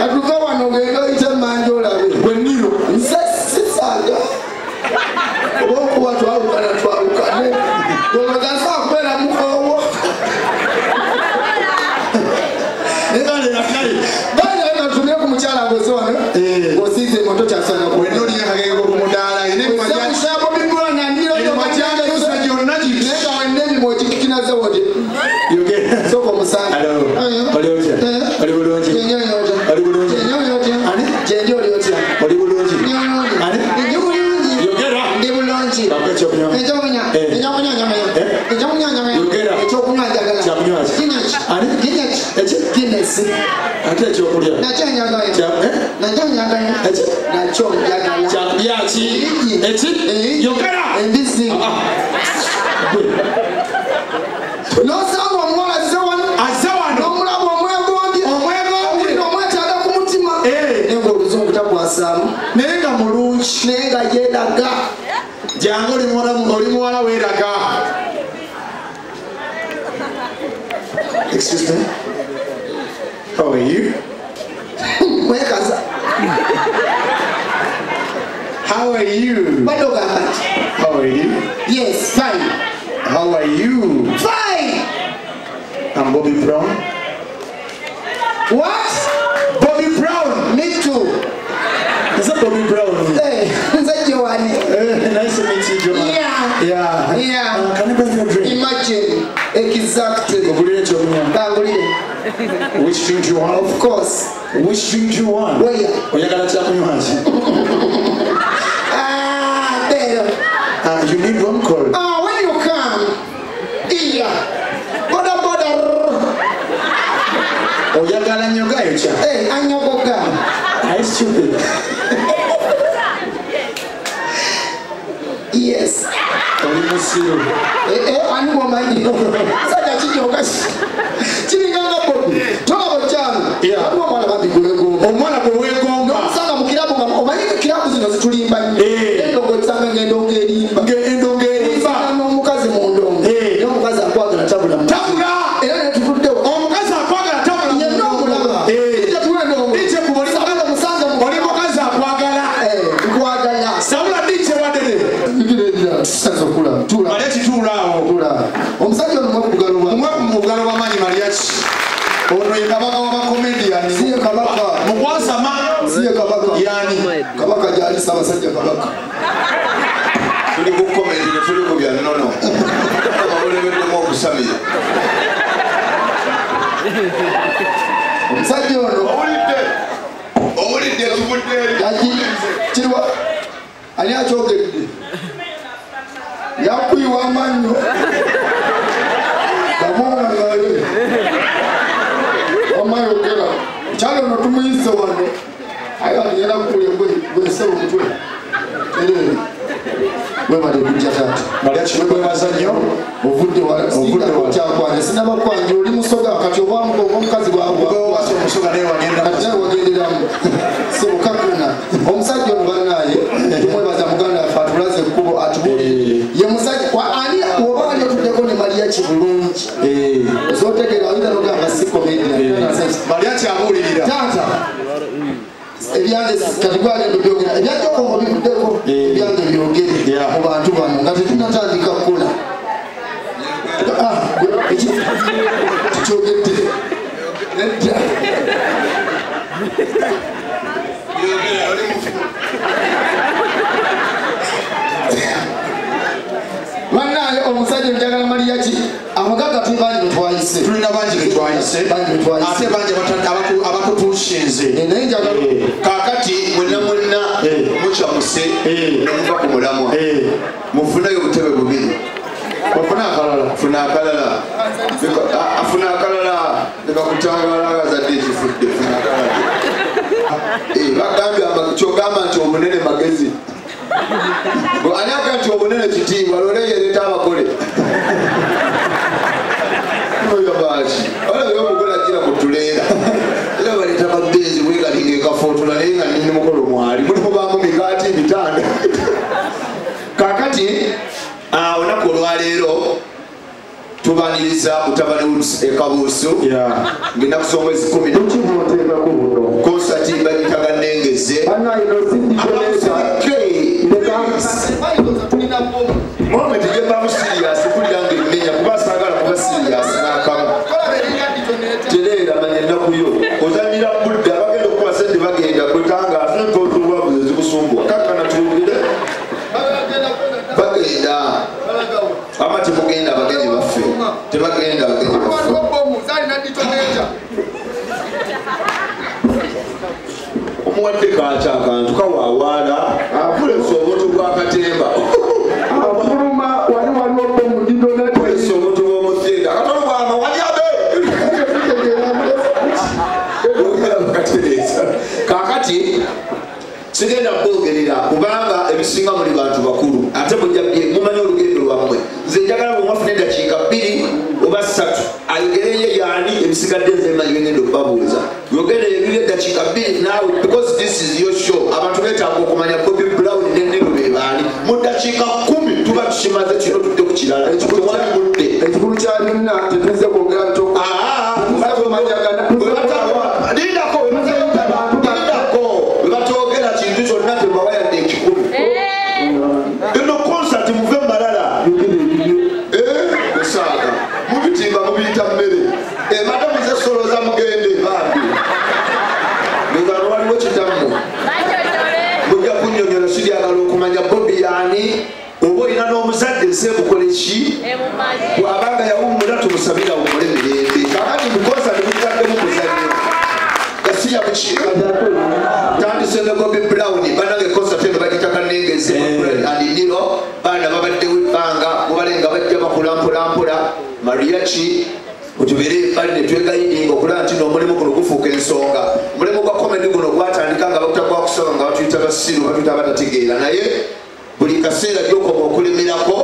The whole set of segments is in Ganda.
atuva wano ngendo ite manjola bweniro nze sisaga okuba twawukana twawukane ologasa kubeera mukowo bana natumye ku mukyala ngoze wano ng'osiize moto kyasana wenoliakagego ku mudaala kusabo bigula nandiro nenga wennebimotikikinaze wodi soko musange oli bulungi gyendi oli otya oli bulungi ndi bulungi yogera ndi bulungi ekyokunywa njagala Guinness ate ekyokulya nakyo njagala kyaki eki yogera embisi nosanga omuwala azze wano n'omulaba omwegombye omwetaaga ku mutima naye ng'oluzungu tagwasaamu naye nga mulungi naye nga yeeraga jangu oli muwala weeraga. Excuse me. How are you? mwekaza How are you? badogamba How are you? yes fine How are you? fine I'm Bobby Brown. what Bobby Brown. me too Is that Bobby Brown? nze Joanne Nice to meet you, Joanne. Yeah. Can you bring your drink? imagine exactly bangulire Which drink do you want? of course Which drink do you want? where Oyagala kyakunywa ki? there You need one call. when you come here boda Oyagala nyoga yo kya? anyogoga I stupid. yes Oli musiru. ani mwomanyi sajja kinyoga kiringanga bobi tolaba kyano omwana babigulego Omwana gwe weegomba. nosanga mu kirabu nga omanyi kirabu zino zitulimba nnyo endongo esanga ng'endongo erimba Endongo erimba. n'omukazi mu ndongo naye omukazi akwagala tabula era netutuddewo omukazi akwagala tabula yenna omulaba dije kubolisaala omusanze oli mukazi akwagala nkwagala sabula dije wadere malya kituulaawo omusajja ono mugalo w'amaanyi malyaki ono ye kabaka w'abakomediyani siye kabaka mukwasama siye kabaka yani kabaka gyali ssaabasajja kabaka tuli ku komedi ne tuli ku bya nnono ababulebeddemu okusamira omusajja ono owulidde kibudde kirwa ani akyogedde yakwiwa amannyo gamwongangale wamayogera mukyalo ono tumuyise wano aye atugenda kukulya bwese omutwe webale kujja taata malya kikwebaza nnyo ovuddewakyakwanyi sinabakwanja oli musoga kati omukazi wase omusoga naye wagenda wagenderamu sobukakuna omusajja ono banaye tumwebaza muganda afe atulaze ekkubo atubulire ye musajja ani oba ali otuddeko ne malya kibulungi ozotegera oyinza nogamba si komediya malya kyabuulirira taata ebyange kati gwagendo byogera ebyajokongo bivuddeko ebyange byogere mu bantu bano nga tetunatandika kukola kikyogedde nedda banaye omusajja njagala malya ki amagaga tuli bangi betwayise tulina bangi betwayise ate bangi abatutushinze naye njagala kakati mwenna mukyamuse nemuva ku mulamwa mufunayo obutebe bubiri afuna akalala nekakutangala azadde ekifudde bagambye kyogamba nti obunene magezi anyaka nti obunene kitiibwa lole yereeta abakole oyabaki olabye omugole agira mutuleera era baleeta babeezi bwegalinga ekafootula naye nga nini mukolo mwali mulimu bamu migaati mitanda kakati olunaku olwaleero tubaniriza mutabani ekabuusu ngenda kusoma omwezi 10 konsa budde abagenda okuba sente bagenda kwetanga sente otuwabuze zikusumbwa kakana tuwulire bagenda ama temugenda abagenyi baffe tebagenda abagenyi baffe omuwadde kaca akantu kawawaala apulesa obutu bwakatemba pulesa obutu bwomutenda akatolo bwama walyabe kakati sigenda kwogerera kubanga ebisinga muli bantu bakulu ate mumanyi olugendo lwammwe nze njagala bwemwafuna eddakiika 2 oba 3 ayogereye yani ebisigadde nze manyi bengenda okubabuuza yogere ebiri eddakiika 2 naawe because this is your show abantu betaaga okumanya Bobby Brown nennero bebaani mu ddakiika 10 tuba tukimaze kino tudde ku kirala ekikulu kya byonna tetuze kwogera ntoko webatogera kintu kyonna tebawayadde ekikulu eno konsati muve malala esaaga mubitimba mubiyita mmere madamu zesoloza mugende bambi mugano waliwo kitamu mujja kunyonyola siryagala okumanya Bobby yani oba olina n'omuzadde nsebukola ki bwabanga yawummula tumusabira wumule mirembe kakati mukonsati mukitaddemu muzannyo gasiya mukiika tandise ne Bobby Brown banange konsati eno bagitaka nengeze andiniro baana babaddewo ebbanga mubalenga bajja bakulampulampola mariachi otubeere bali netwegayidinga okulaba nti n'omulimu guno gufuuka ensonga omulimu gwa komedi guno gwatandika nga bakutagwa kusaba nga batuyita basiru batuyita batategeera naye buli kaseera gyokoma okulemerako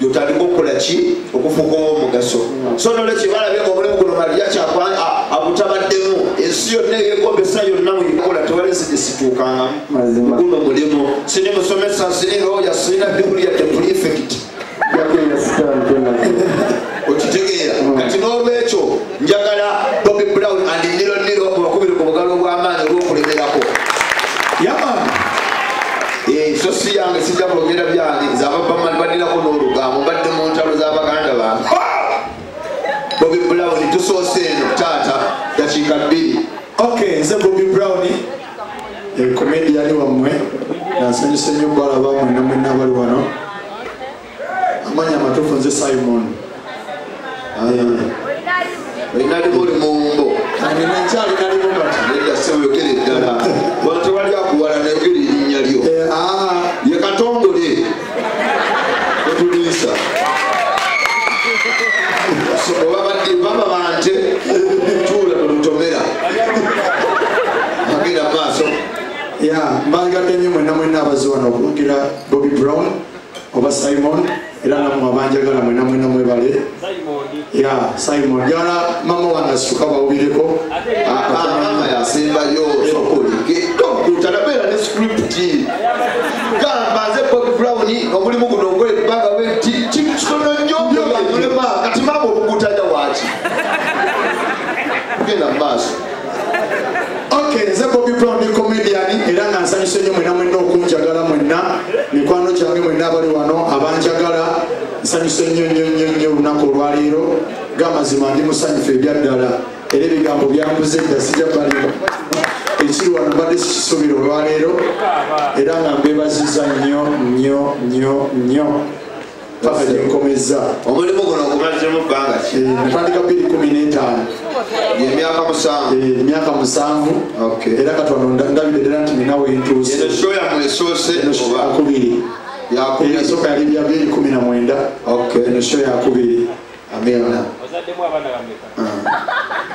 gyotandika okukola ki okufuuka ow'omugaso so nolwekyo balabye nga omulimu guno mariachi agutabaddemu ensi yonna eyegombesa yonna muyikola tewaleze situukangamu guno mulimu sini musomesa sini looya sirina diguli yadde prefect okitegeera kati n'olwekyo njagala Bobby Brown and niro mubakubire ku bugalo bw'amaanyi olw'okulemerako yaman so si yange sijja kwogera byange nze ababamali baddirako n'olugambo mbadde mu ntalo z'abaganda bange Bobby Brown tusoose eno taata dakiika 2 nze Bobby Brown komediyani wammwe nansanyusa nnyo okwalaba mwenna mwenna abali wano amanyi amatuufu nze Simon olinalimu oli mumbo nenkyalinaalimu bati nedda seweyogere eddala wantu wali akuwala nayogera erinnya lyo ye katongole otuliisa baba bante tuula tolutomera agenda maaso mbagadde nnyo mwenna mwenna abazi wano okugira Bobby Brown oba Simon era namwe abanjagala mwenna mwenna mwebale Simon njagala mama wange asituka bawulireko mama yasembayo tanabeera ne script gamba nze Bobby Brown omulimu guno ngoye ebbanga kitono nnyo byolema kati mama okugutanya waki genda mu maaso nze Bobby Brown ni comedian era nga nsanyusa nnyo mwenna mwenna okunjagala mwenna mikwano gyange mwenna abali wano abanjagala nsanyusa nnyo olunaku olwaleero gamazima ndi musanyufu ebyaddala era ebigambo byambuze dda sijja baliro ekiri wano mbadde sikisuubira olwaleero era nga mbebaziza nnyo paka gyenkomezza omulimu guno ogumazemu bbanga ki natandika 2015 emyaka 7 era katono ndabire ddala nti ninawe ntuuse show yammwe esoose yakubiri esooka yali bya 2019 eno show yakubiri amena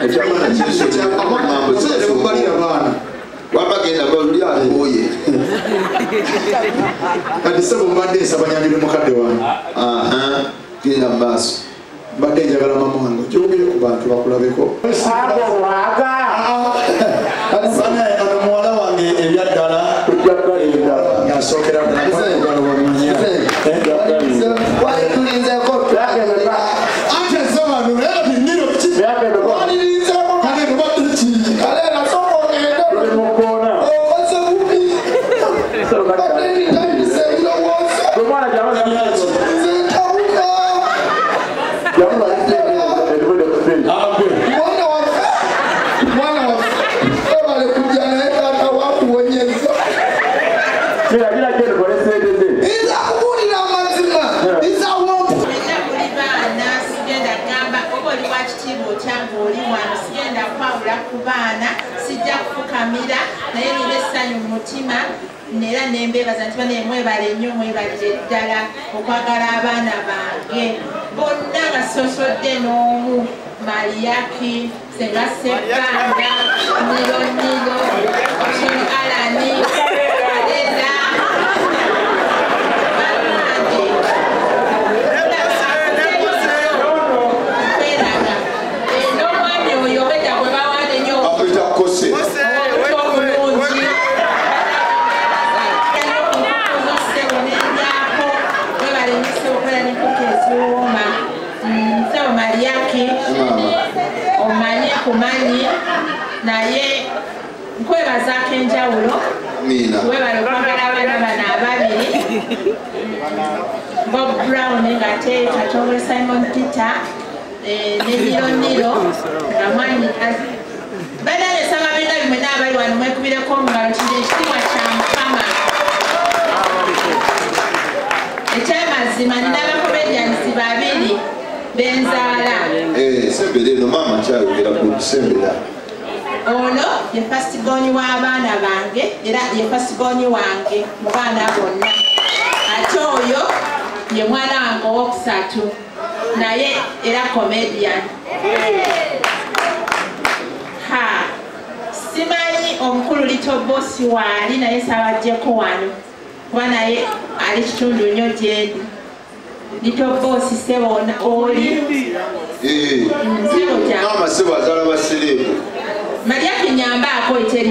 ekyakubalira baana wabagenda baluli atuoye kati sebo mbadde nsabanyamire mukadde wange genda mu maaso mbadde njagala mama wange kyogere ku bantu bakulabeko ano muwala wange ebyaddala ngasookera amaanyi mu mutima era nembeebaza nti bane mwebale nnyo mwebalire ddala okwagala abaana bange bonna nga sosodde n'omu Mariaki Senga Sekanda Nilo Alani Adeda kumanyi naye nkwebazaako enjawulo webale okwagala abaana bano ababiri Bob Brown ng'ate Katongole Simon Peter ne Nilo nga mwanyi banange saba bina bimwe n'abali wano mwekubireko omungalo kiri ekitiibwa kya Mukama ekyamazima nina abakomediansi babiri benzaala sembere no mama kyayogera ku sembera ono ye fasigonyi w'abaana bange era ye fasigonyi wange mu baana bonna ate oyo ye mwana wange owokusatu naye era comedian simanyi omukulu Little Boss waali naye saabajjeko wano kuba naye ali kitundu nnyo gyendi Little Boss sebo oli mama sebo azala baserebu Mariaki nyambaako ekyo